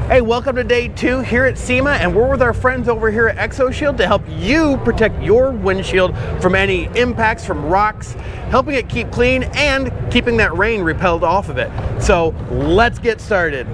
Hey, welcome to day 2 here at SEMA, and we're with our friends over here at ExoShield to help you protect your windshield from any impacts from rocks, helping it keep clean and keeping that rain repelled off of it. So let's get started.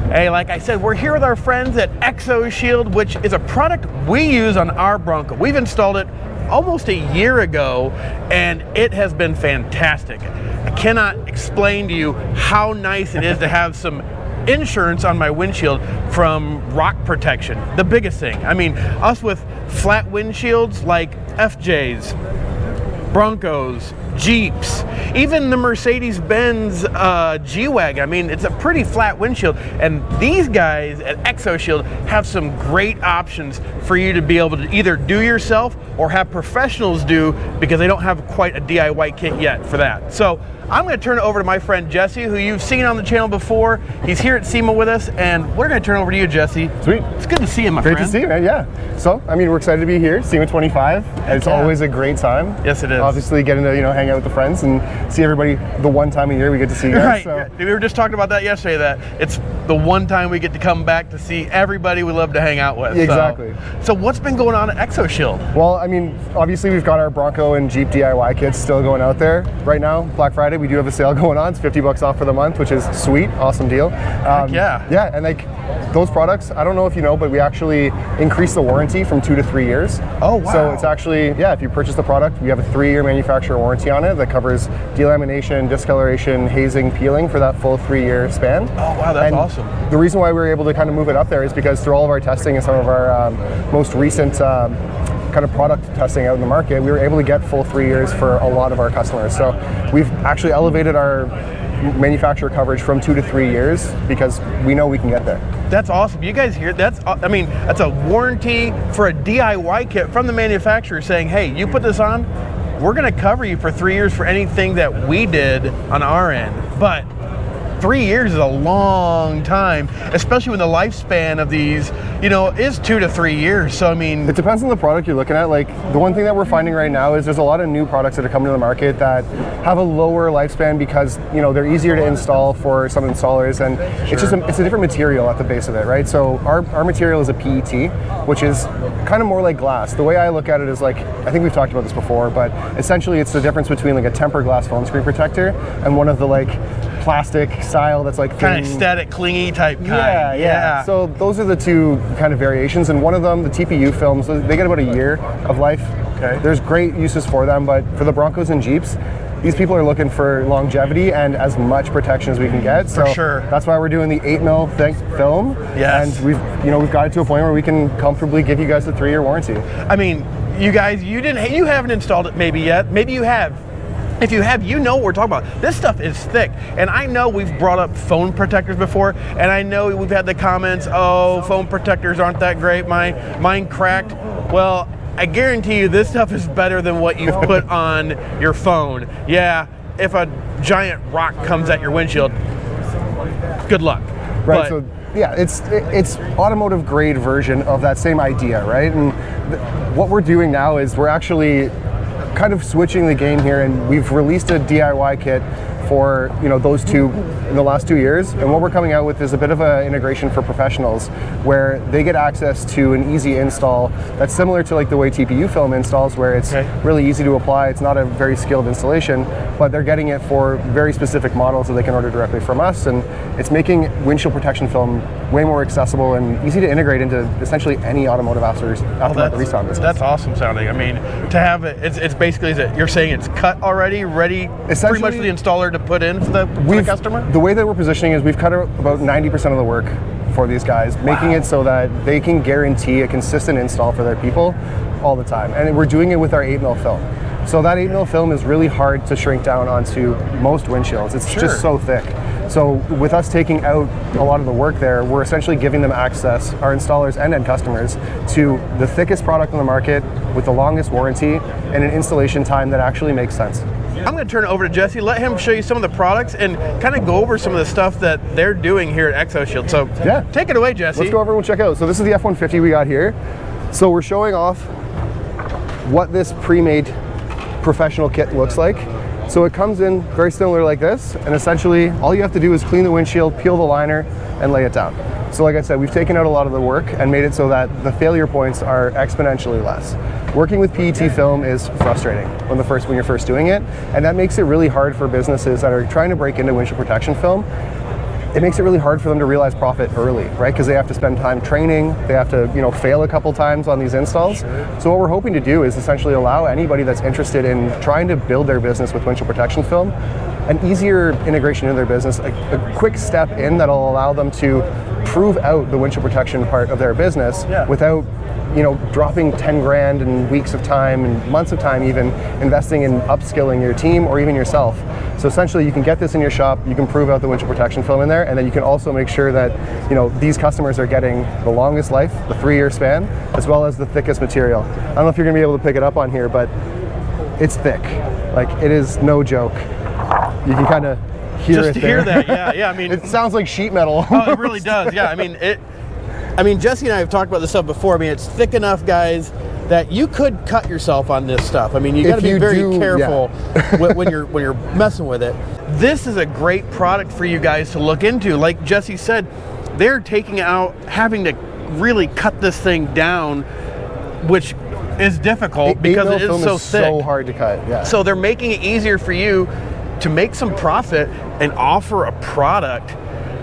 Hey, like I said, we're here with our friends at ExoShield, which is a product we use on our Bronco. We've installed it almost a year ago, and it has been fantastic. I cannot explain to you how nice it is to have some insurance on my windshield from rock protection. The biggest thing. I mean, us with flat windshields like FJs, Broncos, Jeeps, even the Mercedes-Benz G-Wagon. I mean, it's a pretty flat windshield, and these guys at ExoShield have some great options for you to be able to either do yourself or have professionals do, because they don't have quite a DIY kit yet for that. So I'm going to turn it over to my friend Jesse, who you've seen on the channel before. He's here at SEMA with us, and we're going to turn it over to you, Jesse. Sweet. It's good to see you, my friend. Great to see you, man. Yeah. So, I mean, we're excited to be here, SEMA 25. It's always a great time. Yes, it is. Obviously, getting to hang out with the friends and see everybody the one time a year we get to see you guys. Right. So. We were just talking about that yesterday, that it's the one time we get to come back to see everybody we love to hang out with. Exactly. So what's been going on at ExoShield? Well, I mean, obviously we've got our Bronco and Jeep DIY kits still going out there right now. Black Friday, we do have a sale going on. It's $50 off for the month, which is sweet, awesome deal. Yeah. Yeah, and like those products, I don't know if you know, but we actually increase the warranty from 2 to 3 years. Oh, wow. So it's actually, yeah, if you purchase the product, we have a 3-year manufacturer warranty on it that covers delamination, discoloration, hazing, peeling for that full 3-year span. Oh, wow, that's awesome. The reason why we were able to kind of move it up there is because through all of our testing and some of our most recent kind of product testing out in the market, we were able to get full 3 years for a lot of our customers. So we've actually elevated our manufacturer coverage from 2 to 3 years because we know we can get there. That's awesome. You guys hear that's a warranty for a DIY kit from the manufacturer saying, hey, you put this on, we're going to cover you for 3 years for anything that we did on our end. But 3 years is a long time, especially when the lifespan of these, is 2 to 3 years. So, I mean, it depends on the product you're looking at. Like, the one thing that we're finding right now is there's a lot of new products that are coming to the market that have a lower lifespan because, they're easier to install for some installers, and it's just it's a different material at the base of it, right? So our material is a PET, which is kind of more like glass. The way I look at it is like, I think we've talked about this before, but essentially it's the difference between like a tempered glass phone screen protector and one of the like plastic style that's like kind of static, clingy type kind. Yeah. So those are the two kind of variations, and one of them, the TPU films, they get about a year of life. Okay. There's great uses for them, but for the Broncos and Jeeps, these people are looking for longevity and as much protection as we can get. So for sure. That's why we're doing the 8mm thick film. Yes. And we've got it to a point where we can comfortably give you guys a 3-year warranty. I mean, you guys, you haven't installed it maybe yet. Maybe you have. If you have, you know what we're talking about. This stuff is thick. And I know we've brought up phone protectors before, and I know we've had the comments, oh, phone protectors aren't that great, mine cracked. Well, I guarantee you this stuff is better than what you've put on your phone. Yeah, if a giant rock comes at your windshield, good luck. Right, but, so yeah, it's automotive grade version of that same idea, right? And what we're doing now is we're actually kind of switching the game here, and we've released a DIY kit for those two in the last 2 years, and what we're coming out with is a bit of an integration for professionals where they get access to an easy install that's similar to like the way TPU film installs, where it's really easy to apply. It's not a very skilled installation, but they're getting it for very specific models that they can order directly from us, and it's making windshield protection film way more accessible and easy to integrate into essentially any automotive aftermarket restock business. That's awesome sounding. I mean, to have it, it's basically, you're saying it's cut already, ready, pretty much for the installer to put in for the customer? The way that we're positioning is we've cut out about 90% of the work for these guys, making it so that they can guarantee a consistent install for their people all the time. And we're doing it with our 8mm film. So that 8mm film is really hard to shrink down onto most windshields. It's just so thick. So with us taking out a lot of the work there, we're essentially giving them access, our installers and end customers, to the thickest product on the market with the longest warranty and an installation time that actually makes sense. I'm going to turn it over to Jesse, let him show you some of the products and kind of go over some of the stuff that they're doing here at ExoShield. So yeah, take it away, Jesse. Let's go over and check out. So this is the F-150 we got here. So we're showing off what this pre-made professional kit looks like. So it comes in very similar like this, and essentially all you have to do is clean the windshield, peel the liner, and lay it down. So like I said, we've taken out a lot of the work and made it so that the failure points are exponentially less. Working with PET film is frustrating when you're first doing it, and that makes it really hard for businesses that are trying to break into windshield protection film. It makes it really hard for them to realize profit early, right? Because they have to spend time training, they have to, fail a couple times on these installs. Sure. So what we're hoping to do is essentially allow anybody that's interested in trying to build their business with windshield protection film an easier integration into their business, a quick step in that'll allow them to prove out the windshield protection part of their business without dropping 10 grand and weeks of time and months of time even investing in upskilling your team or even yourself. So essentially you can get this in your shop, you can prove out the windshield protection film in there, and then you can also make sure that these customers are getting the longest life, the 3-year span, as well as the thickest material. I don't know if you're gonna be able to pick it up on here, but it's thick. Like, it is no joke. You can kind of hear just it to there. hear that, yeah. I mean, it sounds like sheet metal. Oh, it really does. Yeah, I mean, Jesse and I have talked about this stuff before. I mean, it's thick enough, guys, that you could cut yourself on this stuff. I mean, you got to be very careful when you're messing with it. This is a great product for you guys to look into. Like Jesse said, they're taking out, having to really cut this thing down, which is difficult because it is so thick. So hard to cut. Yeah. So they're making it easier for you to make some profit and offer a product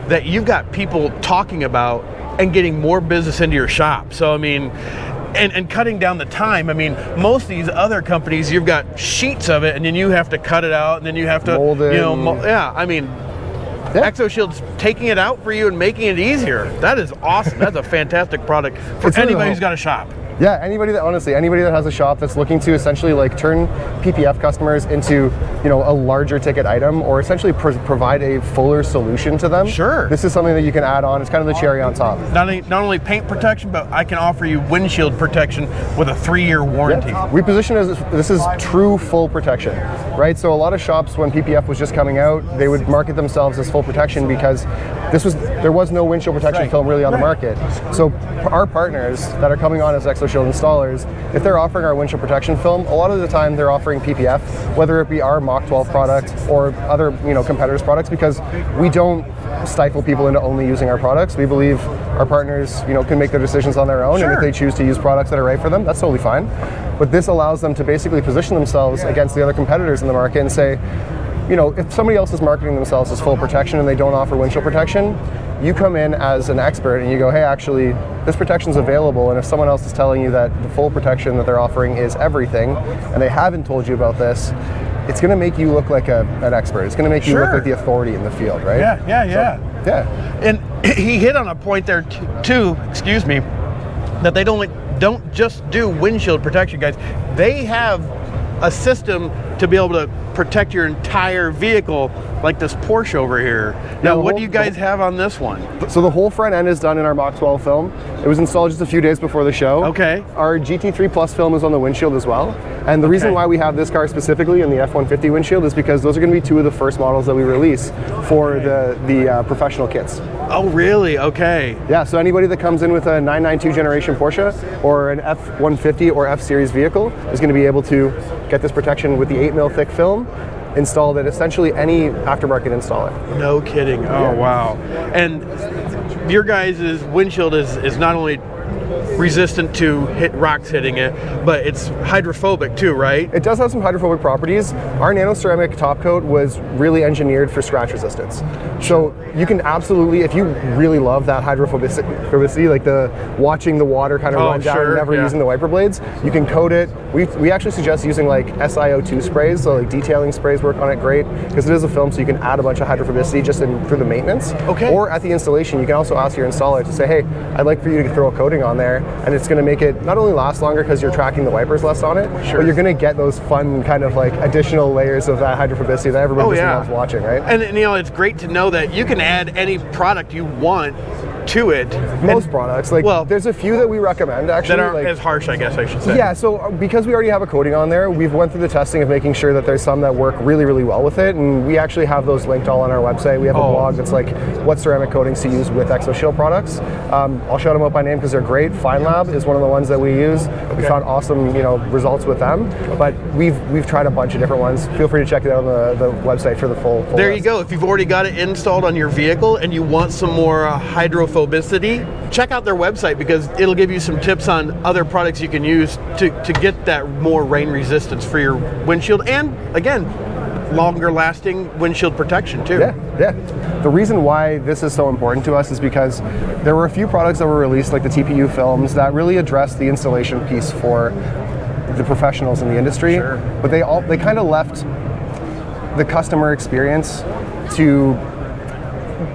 that you've got people talking about and getting more business into your shop. So I mean, and cutting down the time. I mean, most of these other companies, you've got sheets of it, and then you have to cut it out, and then you have to mold it. I mean, ExoShield's taking it out for you and making it easier. That is awesome. That's a fantastic product for anybody who's got a shop. Yeah, anybody that has a shop that's looking to essentially like turn PPF customers into, a larger ticket item, or essentially provide a fuller solution to them. Sure. This is something that you can add on. It's kind of the cherry on top. Not only paint protection, but I can offer you windshield protection with a 3-year warranty. Yeah. We position as this is true full protection, right? So a lot of shops, when PPF was just coming out, they would market themselves as full protection because there was no windshield protection film really on the market. So our partners that are coming on as ExoShield installers, if they're offering our windshield protection film, a lot of the time they're offering PPF, whether it be our Mach 12 product or other competitors' products, because we don't stifle people into only using our products. We believe our partners can make their decisions on their own, and if they choose to use products that are right for them, that's totally fine. But this allows them to basically position themselves against the other competitors in the market and say, if somebody else is marketing themselves as full protection and they don't offer windshield protection, you come in as an expert and you go, hey, actually, this protection's available, and if someone else is telling you that the full protection that they're offering is everything, and they haven't told you about this, it's going to make you look like an expert. It's going to make you look like the authority in the field, right? Yeah. And he hit on a point there too, that they don't just do windshield protection, guys. They have a system to be able to protect your entire vehicle, like this Porsche over here. Now, what do you guys have on this one? So the whole front end is done in our Mach 12 film. It was installed just a few days before the show. Okay. Our GT3 Plus film is on the windshield as well. And the reason why we have this car specifically in the F-150 windshield is because those are going to be 2 of the first models that we release for the professional kits. Oh, really? Okay. Yeah, so anybody that comes in with a 992 generation Porsche or an F-150 or F-Series vehicle is going to be able to get this protection with the 8mm thick film installed at essentially any aftermarket installer. No kidding. Oh, wow. And your guys' windshield is not only resistant to rocks hitting it, but it's hydrophobic too, right? It does have some hydrophobic properties. Our nanoceramic top coat was really engineered for scratch resistance. So you can absolutely, if you really love that hydrophobicity, like the watching the water kind of run down and never using the wiper blades, you can coat it. We actually suggest using like SiO2 sprays, so like detailing sprays work on it great, because it is a film, so you can add a bunch of hydrophobicity just through the maintenance. Okay. Or at the installation, you can also ask your installer to say, hey, I'd like for you to throw a coating on there, and it's going to make it not only last longer because you're tracking the wipers less on it, but you're going to get those fun kind of like additional layers of that hydrophobicity that everybody just loves watching, right? And it's great to know that you can add any product you want to it. Most products, like, well, there's a few that we recommend actually. That aren't like, as harsh, I guess I should say. Yeah, so because we already have a coating on there, we've went through the testing of making sure that there's some that work really, really well with it, and we actually have those linked all on our website. We have a blog that's like what ceramic coatings to use with ExoShield products. I'll shout them out by name because they're great. FineLab is one of the ones that we use. We found awesome, results with them, but we've tried a bunch of different ones. Feel free to check it out on the website for the full There you list. go. If you've already got it installed on your vehicle and you want some more hydrophobicity, check out their website because it'll give you some tips on other products you can use to get that more rain resistance for your windshield, and again, longer lasting windshield protection too. Yeah. The reason why this is so important to us is because there were a few products that were released, like the TPU films, that really addressed the installation piece for the professionals in the industry. Sure. But they kind of left the customer experience to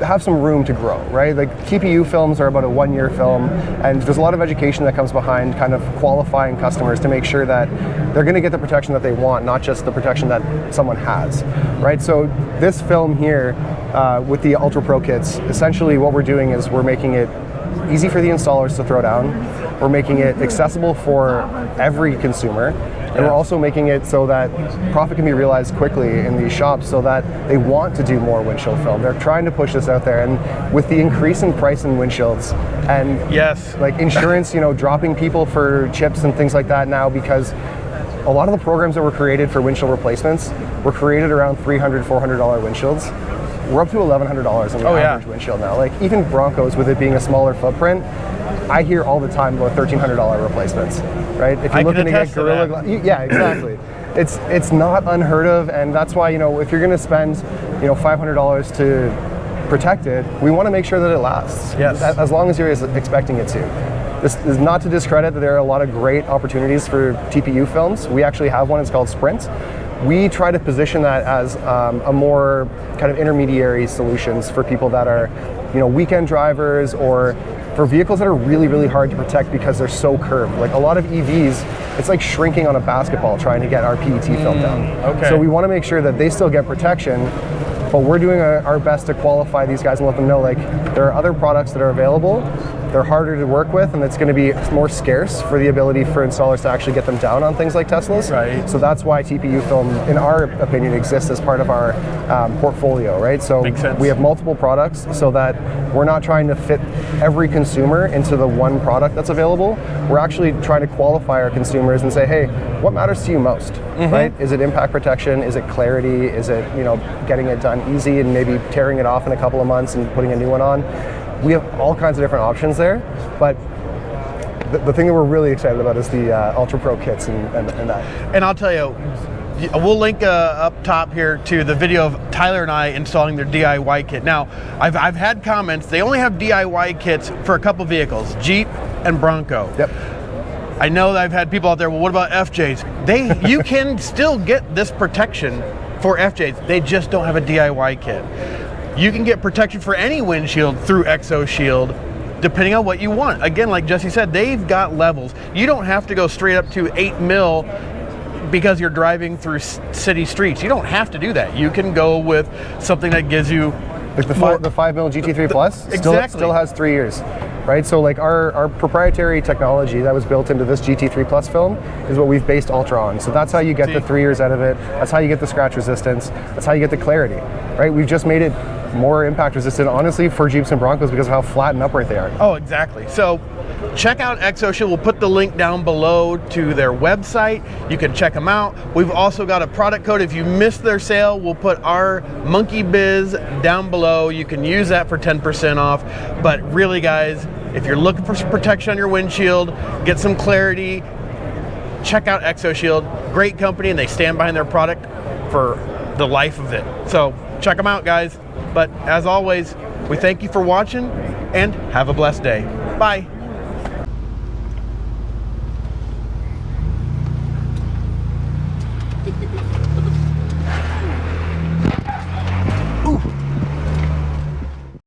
have some room to grow, right? Like TPU films are about a 1-year film, and there's a lot of education that comes behind kind of qualifying customers to make sure that they're going to get the protection that they want, not just the protection that someone has, right? So this film here with the Ultra Pro kits, essentially what we're doing is we're making it easy for the installers to throw down. We're making it accessible for every consumer. And we're also making it so that profit can be realized quickly in these shops so that they want to do more windshield film. They're trying to push this out there. And with the increase in price in windshields and like insurance, dropping people for chips and things like that now, because a lot of the programs that were created for windshield replacements were created around $300, $400 windshields. We're up to $1,100 on the average windshield now. Like even Broncos, with it being a smaller footprint, I hear all the time about $1,300 replacements, right? If you're looking to get Gorilla Glass, yeah, exactly. It's not unheard of, and that's why if you're going to spend $500 to protect it, we want to make sure that it lasts. Yes. As long as you're expecting it to. This is not to discredit that there are a lot of great opportunities for TPU films. We actually have one. It's called Sprint. We try to position that as a more kind of intermediary solutions for people that are, weekend drivers, or for vehicles that are really, really hard to protect because they're so curved. Like a lot of EVs, it's like shrinking on a basketball trying to get our PET film down. Okay. So we want to make sure that they still get protection, but we're doing our best to qualify these guys and let them know, like, there are other products that are available. They're harder to work with, and it's going to be more scarce for the ability for installers to actually get them down on things like Teslas. Right. So that's why TPU film, in our opinion, exists as part of our portfolio, right? So Makes sense. we have multiple products so that we're not trying to fit every consumer into the one product that's available. We're actually trying to qualify our consumers and say, hey, what matters to you most, right? Is it impact protection? Is it clarity? Is it, getting it done easy and maybe tearing it off in a couple of months and putting a new one on? We have all kinds of different options there, but the thing that we're really excited about is the Ultra Pro kits and that. And I'll tell you, we'll link up top here to the video of Tyler and I installing their DIY kit. Now, I've had comments, they only have DIY kits for a couple vehicles, Jeep and Bronco. Yep. I know that I've had people out there, well, what about FJs? You can still get this protection for FJs. They just don't have a DIY kit. You can get protection for any windshield through ExoShield, depending on what you want. Again, like Jesse said, they've got levels. You don't have to go straight up to 8 mil because you're driving through city streets. You don't have to do that. You can go with something that gives you like the 5mm GT3 Plus still has 3 years, right? So like our proprietary technology that was built into this GT3 Plus film is what we've based Ultra on. So that's how you get the 3 years out of it. That's how you get the scratch resistance. That's how you get the clarity, right? We've just made it more impact resistant, honestly, for Jeeps and Broncos because of how flat and upright they are. Oh, exactly. So check out ExoShield. We'll put the link down below to their website. You can check them out. We've also got a product code. If you missed their sale, we'll put our Monkey Biz down below. You can use that for 10% off. But really, guys, if you're looking for some protection on your windshield, get some clarity, check out ExoShield. Great company, and they stand behind their product for the life of it. So check them out, guys. But as always, we thank you for watching and have a blessed day. Bye.